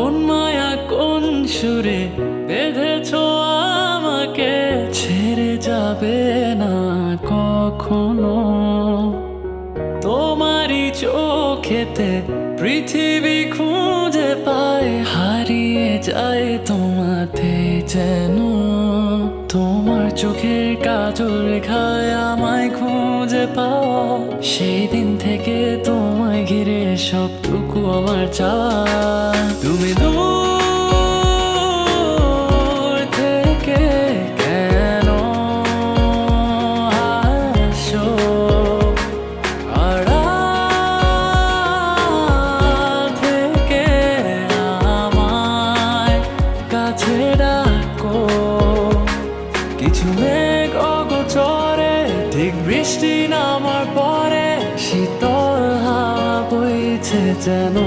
কোন মায়া কোন সুরে বেঁধেছো আমাকে, ছেড়ে যাবে না কখনো। তোমারই চোখেতে পৃথিবী খুঁজে পায়, হারিয়ে যায় তোমাতে যেন। তোমার চোখের কাজল রেখায় আমায় খুঁজে পাওয়া, সেই দিন থেকে তোমায় ঘিরে সবটুকু আমার চাওয়া। তুমি দূর থেকে কেন আসো, আড়াল থেকে আমায় কাছে ডাকো। কিছু মেঘ অগোচরে ঠিক বৃষ্টি নামার পরে শীতল হাওয়া বইছে যেন।